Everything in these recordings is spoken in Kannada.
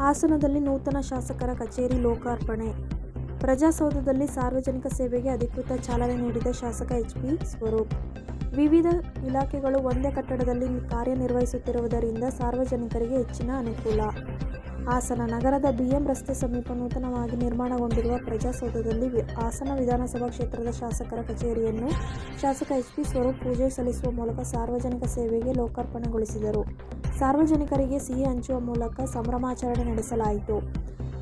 ಹಾಸನದಲ್ಲಿ ನೂತನ ಶಾಸಕರ ಕಚೇರಿ ಲೋಕಾರ್ಪಣೆ. ಪ್ರಜಾಸೌಧದಲ್ಲಿ ಸಾರ್ವಜನಿಕ ಸೇವೆಗೆ ಅಧಿಕೃತ ಚಾಲನೆ ನೀಡಿದ ಶಾಸಕ ಎಚ್.ಪಿ. ಸ್ವರೂಪ್. ವಿವಿಧ ಇಲಾಖೆಗಳು ಒಂದೇ ಕಟ್ಟಡದಲ್ಲಿ ಕಾರ್ಯನಿರ್ವಹಿಸುತ್ತಿರುವುದರಿಂದ ಸಾರ್ವಜನಿಕರಿಗೆ ಹೆಚ್ಚಿನ ಅನುಕೂಲ. ಹಾಸನ ನಗರದ ಬಿ.ಎಂ. ರಸ್ತೆ ಸಮೀಪ ನೂತನವಾಗಿ ನಿರ್ಮಾಣಗೊಂಡಿರುವ ಪ್ರಜಾಸೌಧದಲ್ಲಿ ಹಾಸನ ವಿಧಾನಸಭಾ ಕ್ಷೇತ್ರದ ಶಾಸಕರ ಕಚೇರಿಯನ್ನು ಶಾಸಕ ಎಚ್.ಪಿ. ಸ್ವರೂಪ್ ಪೂಜೆ ಸಲ್ಲಿಸುವ ಮೂಲಕ ಸಾರ್ವಜನಿಕ ಸೇವೆಗೆ ಲೋಕಾರ್ಪಣೆಗೊಳಿಸಿದರು. ಸಾರ್ವಜನಿಕರಿಗೆ ಸಿಹಿ ಹಂಚುವ ಮೂಲಕ ಸಂಭ್ರಮಾಚರಣೆ ನಡೆಸಲಾಯಿತು.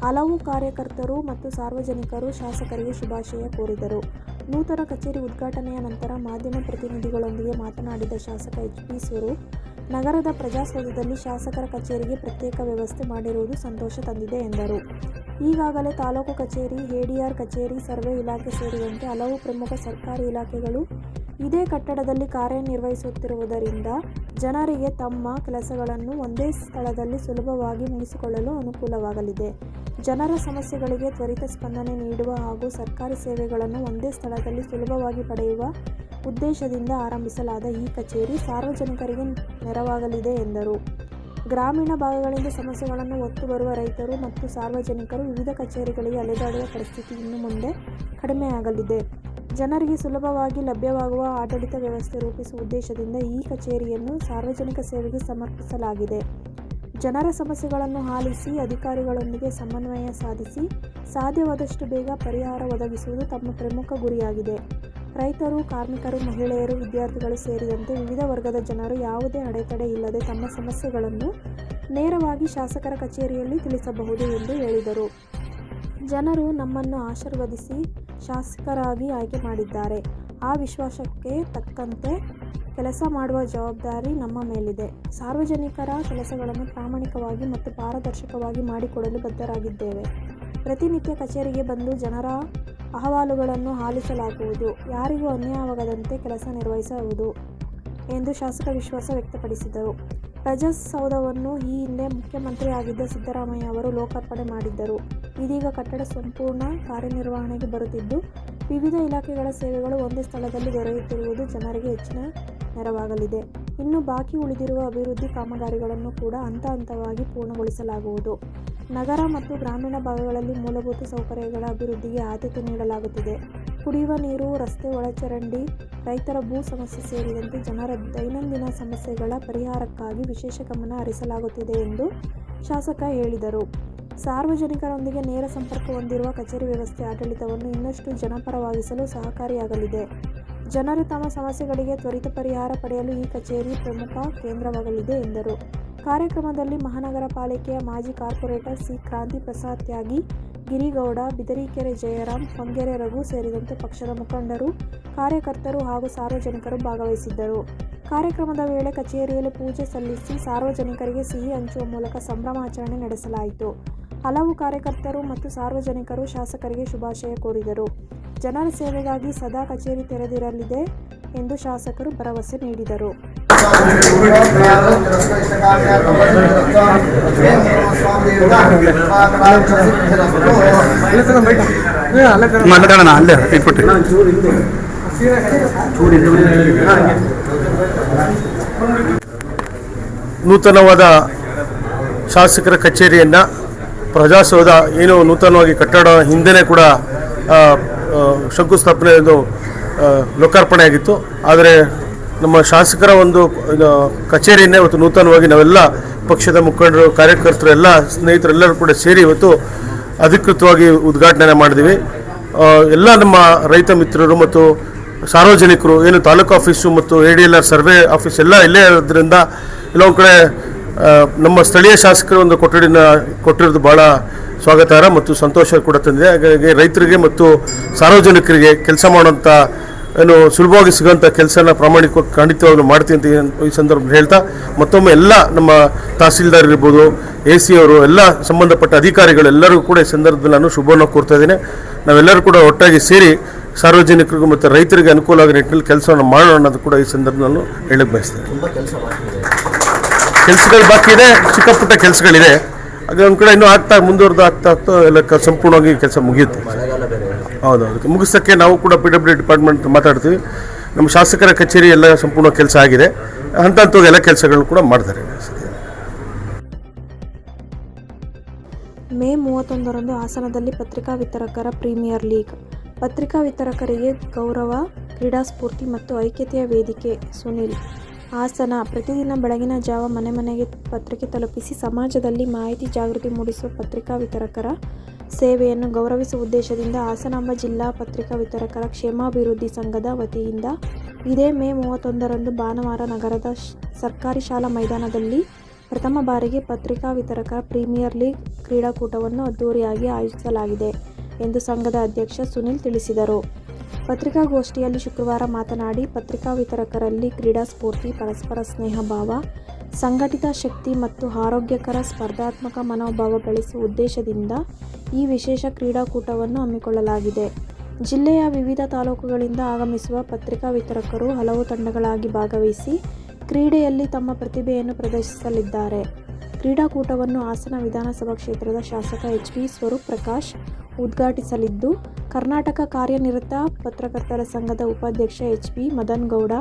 ಹಲವು ಕಾರ್ಯಕರ್ತರು ಮತ್ತು ಸಾರ್ವಜನಿಕರು ಶಾಸಕರಿಗೆ ಶುಭಾಶಯ ಕೋರಿದರು. ನೂತನ ಕಚೇರಿ ಉದ್ಘಾಟನೆಯ ನಂತರ ಮಾಧ್ಯಮ ಪ್ರತಿನಿಧಿಗಳೊಂದಿಗೆ ಮಾತನಾಡಿದ ಶಾಸಕ ಎಚ್.ಪಿ. ಸ್ವರೂಪ್, ನಗರದ ಪ್ರಜಾಸೌಧದಲ್ಲಿ ಶಾಸಕರ ಕಚೇರಿಗೆ ಪ್ರತ್ಯೇಕ ವ್ಯವಸ್ಥೆ ಮಾಡಿರುವುದು ಸಂತೋಷ ತಂದಿದೆ ಎಂದರು. ಈಗಾಗಲೇ ತಾಲೂಕು ಕಚೇರಿ, ಎಡಿಆರ್ ಕಚೇರಿ, ಸರ್ವೆ ಇಲಾಖೆ ಸೇರಿದಂತೆ ಹಲವು ಪ್ರಮುಖ ಸರ್ಕಾರಿ ಇಲಾಖೆಗಳು ಇದೇ ಕಟ್ಟಡದಲ್ಲಿ ಕಾರ್ಯನಿರ್ವಹಿಸುತ್ತಿರುವುದರಿಂದ ಜನರಿಗೆ ತಮ್ಮ ಕೆಲಸಗಳನ್ನು ಒಂದೇ ಸ್ಥಳದಲ್ಲಿ ಸುಲಭವಾಗಿ ಮುಗಿಸಿಕೊಳ್ಳಲು ಅನುಕೂಲವಾಗಲಿದೆ. ಜನರ ಸಮಸ್ಯೆಗಳಿಗೆ ತ್ವರಿತ ಸ್ಪಂದನೆ ನೀಡುವ ಹಾಗೂ ಸರ್ಕಾರಿ ಸೇವೆಗಳನ್ನು ಒಂದೇ ಸ್ಥಳದಲ್ಲಿ ಸುಲಭವಾಗಿ ಪಡೆಯುವ ಉದ್ದೇಶದಿಂದ ಆರಂಭಿಸಲಾದ ಈ ಕಚೇರಿ ಸಾರ್ವಜನಿಕರಿಗೆ ನೆರವಾಗಲಿದೆ ಎಂದರು. ಗ್ರಾಮೀಣ ಭಾಗಗಳಿಂದ ಸಮಸ್ಯೆಗಳನ್ನು ಹೊತ್ತು ಬರುವ ರೈತರು ಮತ್ತು ಸಾರ್ವಜನಿಕರು ವಿವಿಧ ಕಚೇರಿಗಳಿಗೆ ಅಲೆದಾಡುವ ಪರಿಸ್ಥಿತಿ ಇನ್ನು ಮುಂದೆ ಕಡಿಮೆಯಾಗಲಿದೆ. ಜನರಿಗೆ ಸುಲಭವಾಗಿ ಲಭ್ಯವಾಗುವ ಆಡಳಿತ ವ್ಯವಸ್ಥೆ ರೂಪಿಸುವ ಉದ್ದೇಶದಿಂದ ಈ ಕಚೇರಿಯನ್ನು ಸಾರ್ವಜನಿಕ ಸೇವೆಗೆ ಸಮರ್ಪಿಸಲಾಗಿದೆ. ಜನರ ಸಮಸ್ಯೆಗಳನ್ನು ಆಲಿಸಿ ಅಧಿಕಾರಿಗಳೊಂದಿಗೆ ಸಮನ್ವಯ ಸಾಧಿಸಿ ಸಾಧ್ಯವಾದಷ್ಟು ಬೇಗ ಪರಿಹಾರ ಒದಗಿಸುವುದು ತಮ್ಮ ಪ್ರಮುಖ ಗುರಿಯಾಗಿದೆ. ರೈತರು, ಕಾರ್ಮಿಕರು, ಮಹಿಳೆಯರು, ವಿದ್ಯಾರ್ಥಿಗಳು ಸೇರಿದಂತೆ ವಿವಿಧ ವರ್ಗದ ಜನರು ಯಾವುದೇ ಅಡೆತಡೆ ಇಲ್ಲದೆ ತಮ್ಮ ಸಮಸ್ಯೆಗಳನ್ನು ನೇರವಾಗಿ ಶಾಸಕರ ಕಚೇರಿಯಲ್ಲಿ ತಿಳಿಸಬಹುದು ಎಂದು ಹೇಳಿದರು. ಜನರು ನಮ್ಮನ್ನು ಆಶೀರ್ವದಿಸಿ ಶಾಸಕರಾಗಿ ಆಯ್ಕೆ ಮಾಡಿದ್ದಾರೆ. ಆ ವಿಶ್ವಾಸಕ್ಕೆ ತಕ್ಕಂತೆ ಕೆಲಸ ಮಾಡುವ ಜವಾಬ್ದಾರಿ ನಮ್ಮ ಮೇಲಿದೆ. ಸಾರ್ವಜನಿಕರ ಕೆಲಸಗಳನ್ನು ಪ್ರಾಮಾಣಿಕವಾಗಿ ಮತ್ತು ಪಾರದರ್ಶಕವಾಗಿ ಮಾಡಿಕೊಡಲು ಬದ್ಧರಾಗಿದ್ದೇವೆ. ಪ್ರತಿನಿತ್ಯ ಕಚೇರಿಗೆ ಬಂದು ಜನರ ಅಹವಾಲುಗಳನ್ನು ಆಲಿಸಲಾಗುವುದು. ಯಾರಿಗೂ ಅನ್ಯಾಯವಾಗದಂತೆ ಕೆಲಸ ನಿರ್ವಹಿಸುವುದು ಎಂದು ಶಾಸಕ ವಿಶ್ವಾಸ ವ್ಯಕ್ತಪಡಿಸಿದರು. ಪ್ರಜಾಸೌಧವನ್ನು ಈ ಹಿಂದೆ ಮುಖ್ಯಮಂತ್ರಿ ಆಗಿದ್ದ ಸಿದ್ದರಾಮಯ್ಯ ಅವರು ಲೋಕಾರ್ಪಣೆ ಮಾಡಿದ್ದರು. ಇದೀಗ ಕಟ್ಟಡ ಸಂಪೂರ್ಣ ಕಾರ್ಯನಿರ್ವಹಣೆಗೆ ಬರುತ್ತಿದ್ದು, ವಿವಿಧ ಇಲಾಖೆಗಳ ಸೇವೆಗಳು ಒಂದೇ ಸ್ಥಳದಲ್ಲಿ ದೊರೆಯುತ್ತಿರುವುದು ಜನರಿಗೆ ಹೆಚ್ಚಿನ ನೆರವಾಗಲಿದೆ. ಇನ್ನು ಬಾಕಿ ಉಳಿದಿರುವ ಅಭಿವೃದ್ಧಿ ಕಾಮಗಾರಿಗಳನ್ನು ಕೂಡ ಹಂತ ಹಂತವಾಗಿ ಪೂರ್ಣಗೊಳಿಸಲಾಗುವುದು. ನಗರ ಮತ್ತು ಗ್ರಾಮೀಣ ಭಾಗಗಳಲ್ಲಿ ಮೂಲಭೂತ ಸೌಕರ್ಯಗಳ ಅಭಿವೃದ್ಧಿಗೆ ಆದ್ಯತೆ ನೀಡಲಾಗುತ್ತಿದೆ. ಕುಡಿಯುವ ನೀರು, ರಸ್ತೆ ಒಳಚರಂಡಿ, ರೈತರ ಭೂ ಸಮಸ್ಯೆ ಸೇರಿದಂತೆ ಜನರ ದೈನಂದಿನ ಸಮಸ್ಯೆಗಳ ಪರಿಹಾರಕ್ಕಾಗಿ ವಿಶೇಷ ಗಮನ ಹರಿಸಲಾಗುತ್ತಿದೆ ಎಂದು ಶಾಸಕ ಹೇಳಿದರು. ಸಾರ್ವಜನಿಕರೊಂದಿಗೆ ನೇರ ಸಂಪರ್ಕ ಹೊಂದಿರುವ ಕಚೇರಿ ವ್ಯವಸ್ಥೆ ಆಡಳಿತವನ್ನು ಇನ್ನಷ್ಟು ಜನಪರವಾಗಿಸಲು ಸಹಕಾರಿಯಾಗಲಿದೆ. ಜನರು ತಮ್ಮ ಸಮಸ್ಯೆಗಳಿಗೆ ತ್ವರಿತ ಪರಿಹಾರ ಪಡೆಯಲು ಈ ಕಚೇರಿ ಪ್ರಮುಖ ಕೇಂದ್ರವಾಗಲಿದೆ ಎಂದರು. ಕಾರ್ಯಕ್ರಮದಲ್ಲಿ ಮಹಾನಗರ ಪಾಲಿಕೆಯ ಮಾಜಿ ಕಾರ್ಪೊರೇಟರ್ ಸಿ. ಕ್ರಾಂತಿ ಪ್ರಸಾದ್ ತ್ಯಾಗಿ, ಗಿರಿಗೌಡ, ಬಿದರೀಕೆರೆ ಜಯರಾಮ್, ಹೊಂಗೆರೆ ರಘು ಸೇರಿದಂತೆ ಪಕ್ಷದ ಮುಖಂಡರು, ಕಾರ್ಯಕರ್ತರು ಹಾಗೂ ಸಾರ್ವಜನಿಕರು ಭಾಗವಹಿಸಿದ್ದರು. ಕಾರ್ಯಕ್ರಮದ ವೇಳೆ ಕಚೇರಿಯಲ್ಲಿ ಪೂಜೆ ಸಲ್ಲಿಸಿ ಸಾರ್ವಜನಿಕರಿಗೆ ಸಿಹಿ ಹಂಚುವ ಮೂಲಕ ಸಂಭ್ರಮಾಚರಣೆ ನಡೆಸಲಾಯಿತು. ಹಲವು ಕಾರ್ಯಕರ್ತರು ಮತ್ತು ಸಾರ್ವಜನಿಕರು ಶಾಸಕರಿಗೆ ಶುಭಾಶಯ ಕೋರಿದರು. ಜನರ ಸೇವೆಗಾಗಿ ಸದಾ ಕಚೇರಿ ತೆರೆದಿರಲಿದೆ ಎಂದು ಶಾಸಕರು ಭರವಸೆ ನೀಡಿದರು. ನೂತನವಾದ ಶಾಸಕರ ಕಚೇರಿಯನ್ನು ಪ್ರಜಾಸೌಧ ಏನು ನೂತನವಾಗಿ ಕಟ್ಟಡ ಹಿಂದೆನೇ ಕೂಡ ಶಂಕುಸ್ಥಾಪನೆ ಲೋಕಾರ್ಪಣೆ ಆಗಿತ್ತು. ಆದರೆ ನಮ್ಮ ಶಾಸಕರ ಒಂದು ಕಚೇರಿಯನ್ನೇ ಇವತ್ತು ನೂತನವಾಗಿ ನಾವೆಲ್ಲ ಪಕ್ಷದ ಮುಖಂಡರು, ಕಾರ್ಯಕರ್ತರು, ಎಲ್ಲ ಸ್ನೇಹಿತರೆಲ್ಲರೂ ಕೂಡ ಸೇರಿ ಇವತ್ತು ಅಧಿಕೃತವಾಗಿ ಉದ್ಘಾಟನೆ ಮಾಡಿದ್ದೀವಿ. ಎಲ್ಲ ನಮ್ಮ ರೈತ ಮಿತ್ರರು ಮತ್ತು ಸಾರ್ವಜನಿಕರು ಏನು ತಾಲೂಕು ಆಫೀಸು ಮತ್ತು ADLR ಸರ್ವೆ ಆಫೀಸ್ ಎಲ್ಲ ಇಲ್ಲೇ ಇರೋದ್ರಿಂದ ಎಲ್ಲೊಂದು ಕಡೆ ನಮ್ಮ ಸ್ಥಳೀಯ ಶಾಸಕರು ಒಂದು ಕೊಠಡಿನ ಕೊಟ್ಟಿರೋದು ಭಾಳ ಸ್ವಾಗತಾರ್ಹ ಮತ್ತು ಸಂತೋಷ ಕೂಡ ತಂದಿದೆ. ಹಾಗಾಗಿ ರೈತರಿಗೆ ಮತ್ತು ಸಾರ್ವಜನಿಕರಿಗೆ ಕೆಲಸ ಮಾಡುವಂಥ ಏನು ಸುಲಭವಾಗಿ ಸಿಗೋಂಥ ಕೆಲಸನ ಪ್ರಾಮಾಣಿಕವಾಗಿ ಖಂಡಿತವಾಗ್ಲೂ ಮಾಡ್ತೀನಿ ಅಂತ ಈ ಸಂದರ್ಭದಲ್ಲಿ ಹೇಳ್ತಾ, ಮತ್ತೊಮ್ಮೆ ಎಲ್ಲ ನಮ್ಮ ತಹಸೀಲ್ದಾರ್ ಇರ್ಬೋದು, AC ಅವರು, ಎಲ್ಲ ಸಂಬಂಧಪಟ್ಟ ಅಧಿಕಾರಿಗಳೆಲ್ಲರಿಗೂ ಕೂಡ ಈ ಸಂದರ್ಭದಲ್ಲಿ ನಾನು ಶುಭವನ್ನು ಕೋರ್ತಾ ಇದ್ದೀನಿ. ನಾವೆಲ್ಲರೂ ಕೂಡ ಒಟ್ಟಾಗಿ ಸೇರಿ ಸಾರ್ವಜನಿಕರಿಗೂ ಮತ್ತು ರೈತರಿಗೆ ಅನುಕೂಲ ಆಗೋ ನಿಟ್ಟಿನಲ್ಲಿ ಕೆಲಸವನ್ನು ಮಾಡೋಣ ಅನ್ನೋದು ಕೂಡ ಈ ಸಂದರ್ಭದಲ್ಲಿ ಹೇಳಕ್ಕೆ ಬಯಸ್ತೇನೆ. ಕೆಲಸಗಳು ಬಾಕಿ ಇದೆ, ಚಿಕ್ಕ ಪುಟ್ಟ ಕೆಲಸಗಳಿದೆ. ಹಾಗೆ ಒಂದು ಕಡೆ ಇನ್ನೂ ಮುಂದುವರೆದು ಆಗ್ತಾ ಎಲ್ಲ ಸಂಪೂರ್ಣವಾಗಿ ಕೆಲಸ ಮುಗಿಯುತ್ತೆ. ಹೌದು, ಅದಕ್ಕೆ ಮುಗಿಸೋಕ್ಕೆ ನಾವು ಕೂಡ PWD ಡಿಪಾರ್ಟ್ಮೆಂಟ್ ಮಾತಾಡ್ತೀವಿ. ನಮ್ಮ ಶಾಸಕರ ಕಚೇರಿ ಎಲ್ಲ ಸಂಪೂರ್ಣ ಕೆಲಸ ಆಗಿದೆ. ಹಂತ ಹಂತವಾಗಿ ಎಲ್ಲ ಕೆಲಸಗಳು ಕೂಡ ಮಾಡ್ತಾರೆ. ಮೇ 31ರಂದು ಹಾಸನದಲ್ಲಿ ಪತ್ರಿಕಾ ವಿತರಕರ ಪ್ರೀಮಿಯರ್ ಲೀಗ್. ಪತ್ರಿಕಾ ವಿತರಕರಿಗೆ ಗೌರವ, ಕ್ರೀಡಾ ಸ್ಫೂರ್ತಿ ಮತ್ತು ಐಕ್ಯತೆಯ ವೇದಿಕೆ. ಸುನಿಲ್, ಹಾಸನ. ಪ್ರತಿದಿನ ಬೆಳಗಿನ ಜಾವ ಮನೆ ಮನೆಗೆ ಪತ್ರಿಕೆ ತಲುಪಿಸಿ ಸಮಾಜದಲ್ಲಿ ಮಾಹಿತಿ ಜಾಗೃತಿ ಮೂಡಿಸುವ ಪತ್ರಿಕಾ ವಿತರಕರ ಸೇವೆಯನ್ನು ಗೌರವಿಸುವ ಉದ್ದೇಶದಿಂದ ಹಾಸನಾಂಬ ಜಿಲ್ಲಾ ಪತ್ರಿಕಾ ವಿತರಕರ ಕ್ಷೇಮಾಭಿವೃದ್ಧಿ ಸಂಘದ ವತಿಯಿಂದ ಇದೇ ಮೇ 31ರಂದು ಭಾನುವಾರ ನಗರದ ಸರ್ಕಾರಿ ಶಾಲಾ ಮೈದಾನದಲ್ಲಿ ಪ್ರಥಮ ಬಾರಿಗೆ ಪತ್ರಿಕಾ ವಿತರಕರ ಪ್ರೀಮಿಯರ್ ಲೀಗ್ ಕ್ರೀಡಾಕೂಟವನ್ನು ಅದ್ದೂರಿಯಾಗಿ ಆಯೋಜಿಸಲಾಗಿದೆ ಎಂದು ಸಂಘದ ಅಧ್ಯಕ್ಷ ಸುನಿಲ್ ತಿಳಿಸಿದರು. ಪತ್ರಿಕಾಗೋಷ್ಠಿಯಲ್ಲಿ ಶುಕ್ರವಾರ ಮಾತನಾಡಿ, ಪತ್ರಿಕಾ ವಿತರಕರಲ್ಲಿ ಕ್ರೀಡಾ ಸ್ಫೂರ್ತಿ, ಪರಸ್ಪರ ಸ್ನೇಹ ಭಾವ, ಸಂಘಟಿತ ಶಕ್ತಿ ಮತ್ತು ಆರೋಗ್ಯಕರ ಸ್ಪರ್ಧಾತ್ಮಕ ಮನೋಭಾವ ಬೆಳೆಸುವ ಉದ್ದೇಶದಿಂದ ಈ ವಿಶೇಷ ಕ್ರೀಡಾಕೂಟವನ್ನು ಹಮ್ಮಿಕೊಳ್ಳಲಾಗಿದೆ. ಜಿಲ್ಲೆಯ ವಿವಿಧ ತಾಲೂಕುಗಳಿಂದ ಆಗಮಿಸುವ ಪತ್ರಿಕಾ ವಿತರಕರು ಹಲವು ತಂಡಗಳಾಗಿ ಭಾಗವಹಿಸಿ ಕ್ರೀಡೆಯಲ್ಲಿ ತಮ್ಮ ಪ್ರತಿಭೆಯನ್ನು ಪ್ರದರ್ಶಿಸಲಿದ್ದಾರೆ. ಕ್ರೀಡಾಕೂಟವನ್ನು ಹಾಸನ ವಿಧಾನಸಭಾ ಕ್ಷೇತ್ರದ ಶಾಸಕ ಎಚ್. ಪಿ. ಸ್ವರೂಪ್ ಪ್ರಕಾಶ್ ಉದ್ಘಾಟಿಸಲಿದ್ದು, ಕರ್ನಾಟಕ ಕಾರ್ಯನಿರತ ಪತ್ರಕರ್ತರ ಸಂಘದ ಉಪಾಧ್ಯಕ್ಷ ಎಚ್. ಪಿ. ಮದನಗೌಡ,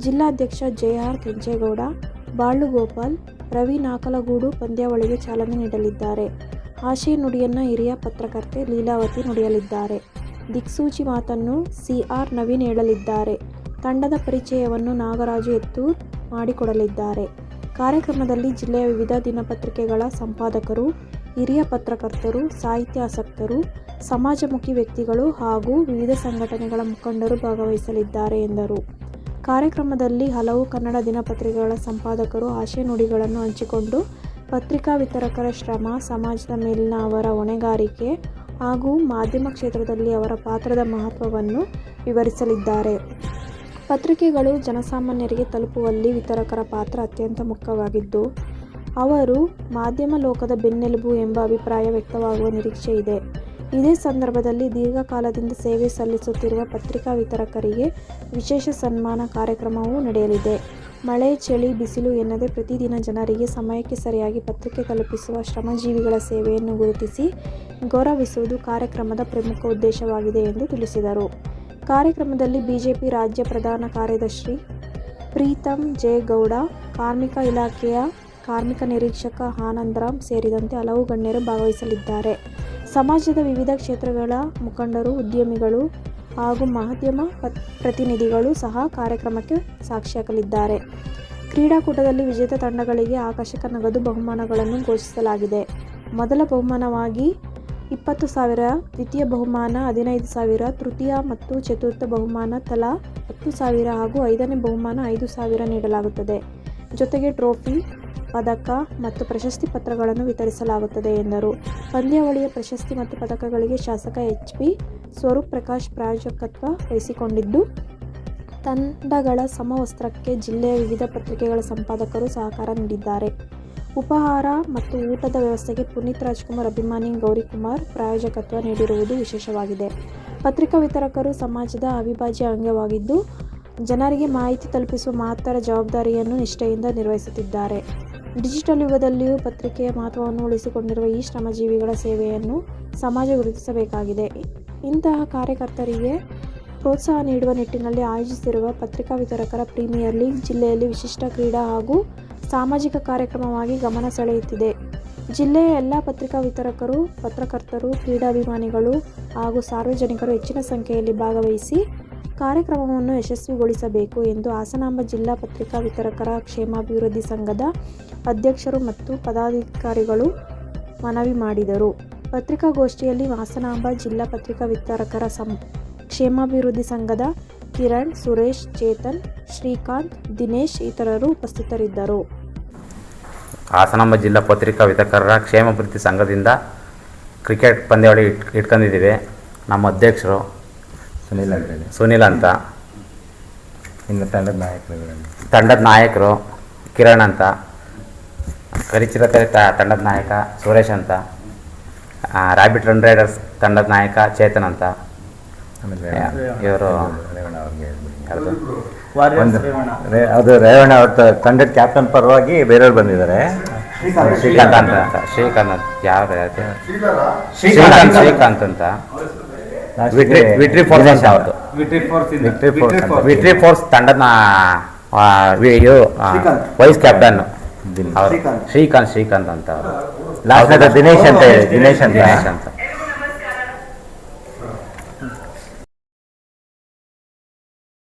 ಜಿಲ್ಲಾಧ್ಯಕ್ಷ ಜೆ. ಆರ್. ಕೆಂಚೇಗೌಡ, ಬಾಳುಗೋಪಾಲ್, ರವಿ ನಾಕಲಗೂಡು ಪಂದ್ಯಾವಳಿಗೆ ಚಾಲನೆ ನೀಡಲಿದ್ದಾರೆ. ಆಶಯ ನುಡಿಯನ್ನು ಹಿರಿಯ ಪತ್ರಕರ್ತೆ ಲೀಲಾವತಿ ನುಡಿಯಲಿದ್ದಾರೆ. ದಿಕ್ಸೂಚಿ ಮಾತನ್ನು ಸಿ. ಆರ್. ನವೀನ್ ಹೇಳಲಿದ್ದಾರೆ. ತಂಡದ ಪರಿಚಯವನ್ನು ನಾಗರಾಜು ಎತ್ತೂರ್ ಮಾಡಿಕೊಡಲಿದ್ದಾರೆ. ಕಾರ್ಯಕ್ರಮದಲ್ಲಿ ಜಿಲ್ಲೆಯ ವಿವಿಧ ದಿನಪತ್ರಿಕೆಗಳ ಸಂಪಾದಕರು, ಹಿರಿಯ ಪತ್ರಕರ್ತರು, ಸಾಹಿತ್ಯಾಸಕ್ತರು, ಸಮಾಜಮುಖಿ ವ್ಯಕ್ತಿಗಳು ಹಾಗೂ ವಿವಿಧ ಸಂಘಟನೆಗಳ ಮುಖಂಡರು ಭಾಗವಹಿಸಲಿದ್ದಾರೆ ಎಂದರು. ಕಾರ್ಯಕ್ರಮದಲ್ಲಿ ಹಲವು ಕನ್ನಡ ದಿನಪತ್ರಿಕೆಗಳ ಸಂಪಾದಕರು ಆಶಯ ನುಡಿಗಳನ್ನು ಹಂಚಿಕೊಂಡು ಪತ್ರಿಕಾ ವಿತರಕರ ಶ್ರಮ, ಸಮಾಜದ ಮೇಲಿನ ಅವರ ಹೊಣೆಗಾರಿಕೆ ಹಾಗೂ ಮಾಧ್ಯಮ ಕ್ಷೇತ್ರದಲ್ಲಿ ಅವರ ಪಾತ್ರದ ಮಹತ್ವವನ್ನು ವಿವರಿಸಲಿದ್ದಾರೆ. ಪತ್ರಿಕೆಗಳು ಜನಸಾಮಾನ್ಯರಿಗೆ ತಲುಪುವಲ್ಲಿ ವಿತರಕರ ಪಾತ್ರ ಅತ್ಯಂತ ಮುಖ್ಯವಾಗಿದ್ದು, ಅವರು ಮಾಧ್ಯಮ ಲೋಕದ ಬೆನ್ನೆಲುಬು ಎಂಬ ಅಭಿಪ್ರಾಯ ವ್ಯಕ್ತವಾಗುವ ನಿರೀಕ್ಷೆ ಇದೆ. ಇದೇ ಸಂದರ್ಭದಲ್ಲಿ ದೀರ್ಘಕಾಲದಿಂದ ಸೇವೆ ಸಲ್ಲಿಸುತ್ತಿರುವ ಪತ್ರಿಕಾ ವಿತರಕರಿಗೆ ವಿಶೇಷ ಸನ್ಮಾನ ಕಾರ್ಯಕ್ರಮವೂ ನಡೆಯಲಿದೆ. ಮಳೆ, ಚಳಿ, ಬಿಸಿಲು ಎನ್ನದೆ ಪ್ರತಿದಿನ ಜನರಿಗೆ ಸಮಯಕ್ಕೆ ಸರಿಯಾಗಿ ಪತ್ರಿಕೆ ತಲುಪಿಸುವ ಶ್ರಮಜೀವಿಗಳ ಸೇವೆಯನ್ನು ಗುರುತಿಸಿ ಗೌರವಿಸುವುದು ಕಾರ್ಯಕ್ರಮದ ಪ್ರಮುಖ ಉದ್ದೇಶವಾಗಿದೆ ಎಂದು ತಿಳಿಸಿದರು. ಕಾರ್ಯಕ್ರಮದಲ್ಲಿ ಬಿಜೆಪಿ ರಾಜ್ಯ ಪ್ರಧಾನ ಕಾರ್ಯದರ್ಶಿ ಪ್ರೀತಂ ಜೆ. ಗೌಡ, ಕಾರ್ಮಿಕ ಇಲಾಖೆಯ ಕಾರ್ಮಿಕ ನಿರೀಕ್ಷಕ ಆನಂದರಾಮ್ ಸೇರಿದಂತೆ ಹಲವು ಗಣ್ಯರು ಭಾಗವಹಿಸಲಿದ್ದಾರೆ. ಸಮಾಜದ ವಿವಿಧ ಕ್ಷೇತ್ರಗಳ ಮುಖಂಡರು, ಉದ್ಯಮಿಗಳು ಹಾಗೂ ಮಾಧ್ಯಮ ಪ್ರತಿನಿಧಿಗಳು ಸಹ ಕಾರ್ಯಕ್ರಮಕ್ಕೆ ಸಾಕ್ಷಿಯಾಗಲಿದ್ದಾರೆ. ಕ್ರೀಡಾಕೂಟದಲ್ಲಿ ವಿಜೇತ ತಂಡಗಳಿಗೆ ಆಕರ್ಷಕ ನಗದು ಬಹುಮಾನಗಳನ್ನು ಘೋಷಿಸಲಾಗಿದೆ. ಮೊದಲ ಬಹುಮಾನವಾಗಿ 20,000, ದ್ವಿತೀಯ ಬಹುಮಾನ 15,000, ತೃತೀಯ ಮತ್ತು ಚತುರ್ಥ ಬಹುಮಾನ ತಲಾ 10,000 ಹಾಗೂ 5ನೇ ಬಹುಮಾನ 5,000 ನೀಡಲಾಗುತ್ತದೆ. ಜೊತೆಗೆ ಟ್ರೋಫಿ, ಪದಕ ಮತ್ತು ಪ್ರಶಸ್ತಿ ಪತ್ರಗಳನ್ನು ವಿತರಿಸಲಾಗುತ್ತದೆ ಎಂದರು. ಪಂದ್ಯಾವಳಿಯ ಪ್ರಶಸ್ತಿ ಮತ್ತು ಪದಕಗಳಿಗೆ ಶಾಸಕ ಎಚ್. ಪಿ. ಸ್ವರೂಪ್ ಪ್ರಕಾಶ್ ಪ್ರಾಯೋಜಕತ್ವ ವಹಿಸಿಕೊಂಡಿದ್ದು, ತಂಡಗಳ ಸಮವಸ್ತ್ರಕ್ಕೆ ಜಿಲ್ಲೆಯ ವಿವಿಧ ಪತ್ರಿಕೆಗಳ ಸಂಪಾದಕರು ಸಹಕಾರ ನೀಡಿದ್ದಾರೆ. ಉಪಹಾರ ಮತ್ತು ಊಟದ ವ್ಯವಸ್ಥೆಗೆ ಪುನೀತ್ ರಾಜ್ಕುಮಾರ್ ಅಭಿಮಾನಿ ಗೌರಿಕುಮಾರ್ ಪ್ರಾಯೋಜಕತ್ವ ನೀಡಿರುವುದು ವಿಶೇಷವಾಗಿದೆ. ಪತ್ರಿಕಾ ವಿತರಕರು ಸಮಾಜದ ಅವಿಭಾಜ್ಯ ಅಂಗವಾಗಿದ್ದು, ಜನರಿಗೆ ಮಾಹಿತಿ ತಲುಪಿಸುವ ಮಹತ್ತರ ಜವಾಬ್ದಾರಿಯನ್ನು ನಿಷ್ಠೆಯಿಂದ ನಿರ್ವಹಿಸುತ್ತಿದ್ದಾರೆ. ಡಿಜಿಟಲ್ ಯುಗದಲ್ಲಿಯೂ ಪತ್ರಿಕೆಯ ಮಹತ್ವವನ್ನು ಉಳಿಸಿಕೊಂಡಿರುವ ಈ ಶ್ರಮಜೀವಿಗಳ ಸೇವೆಯನ್ನು ಸಮಾಜ ಗುರುತಿಸಬೇಕಾಗಿದೆ. ಇಂತಹ ಕಾರ್ಯಕರ್ತರಿಗೆ ಪ್ರೋತ್ಸಾಹ ನೀಡುವ ನಿಟ್ಟಿನಲ್ಲಿ ಆಯೋಜಿಸಿರುವ ಪತ್ರಿಕಾ ವಿತರಕರ ಪ್ರೀಮಿಯರ್ ಲೀಗ್ ಜಿಲ್ಲೆಯಲ್ಲಿ ವಿಶಿಷ್ಟ ಕ್ರೀಡಾ ಹಾಗೂ ಸಾಮಾಜಿಕ ಕಾರ್ಯಕ್ರಮವಾಗಿ ಗಮನ ಸೆಳೆಯುತ್ತಿದೆ. ಜಿಲ್ಲೆಯ ಎಲ್ಲ ಪತ್ರಿಕಾ ವಿತರಕರು, ಪತ್ರಕರ್ತರು, ಕ್ರೀಡಾಭಿಮಾನಿಗಳು ಹಾಗೂ ಸಾರ್ವಜನಿಕರು ಹೆಚ್ಚಿನ ಸಂಖ್ಯೆಯಲ್ಲಿ ಭಾಗವಹಿಸಿ ಕಾರ್ಯಕ್ರಮವನ್ನು ಯಶಸ್ವಿಗೊಳಿಸಬೇಕು ಎಂದು ಹಾಸನಾಂಬ ಜಿಲ್ಲಾ ಪತ್ರಿಕಾ ವಿತರಕರ ಕ್ಷೇಮಾಭಿವೃದ್ಧಿ ಸಂಘದ ಅಧ್ಯಕ್ಷರು ಮತ್ತು ಪದಾಧಿಕಾರಿಗಳು ಮನವಿ ಮಾಡಿದರು. ಪತ್ರಿಕಾಗೋಷ್ಠಿಯಲ್ಲಿ ಹಾಸನಾಂಬ ಜಿಲ್ಲಾ ಪತ್ರಿಕಾ ವಿತರಕರ ಕ್ಷೇಮಾಭಿವೃದ್ಧಿ ಸಂಘದ ಕಿರಣ್, ಸುರೇಶ್, ಚೇತನ್, ಶ್ರೀಕಾಂತ್, ದಿನೇಶ್ ಇತರರು ಉಪಸ್ಥಿತರಿದ್ದರು. ಹಾಸನಾಂಬ ಜಿಲ್ಲಾ ಪತ್ರಿಕಾ ವಿತರಕರ ಕ್ಷೇಮಾಭಿವೃದ್ಧಿ ಸಂಘದಿಂದ ಕ್ರಿಕೆಟ್ ಪಂದ್ಯಾವಳಿ ಇಟ್ಕೊಂಡಿದ್ದೀವಿ. ನಮ್ಮ ಅಧ್ಯಕ್ಷರು ಸುನಿಲ್ ಅಂತ, ಇನ್ನು ತಂಡದ ನಾಯಕರು ಕಿರಣ್ ಅಂತ, ಕರಿಚಿರತೆ ತಂಡದ ನಾಯಕ ಸುರೇಶ್ ಅಂತ, ರ್ಯಾಬಿಟ್ ರನ್ ರೈಡರ್ಸ್ ತಂಡದ ನಾಯಕ ಚೇತನ್ ಅಂತ, ಇವರು ಅದು ರೇವಣ್ಣ ಅವ್ರ ತಂಡದ ಕ್ಯಾಪ್ಟನ್ ಪರವಾಗಿ ಬೇರೆಯವ್ರು ಬಂದಿದ್ದಾರೆ. ಶ್ರೀಕಾಂತ್ ಅಂತ ಶ್ರೀಕಾಂತ್ ಅಂತ ವಿಟ್ರಿ ಫೋರ್ಸ್ ಅಂತ ಅವ್ರದ್ದು. ವಿಟ್ರಿ ಫೋರ್ಸ್ ತಂಡದ ವೈಸ್ ಕ್ಯಾಪ್ಟನ್ ಅವ್ರು ಶ್ರೀಕಾಂತ್ ಅಂತ ಅವರು. ಲಾಸ್ಟ್ ದಿನೇಶ್ ಅಂತ ಹೇಳಿ, ದಿನೇಶ್ ಅಂತ. ದಿನೇಶ್ ಅಂತ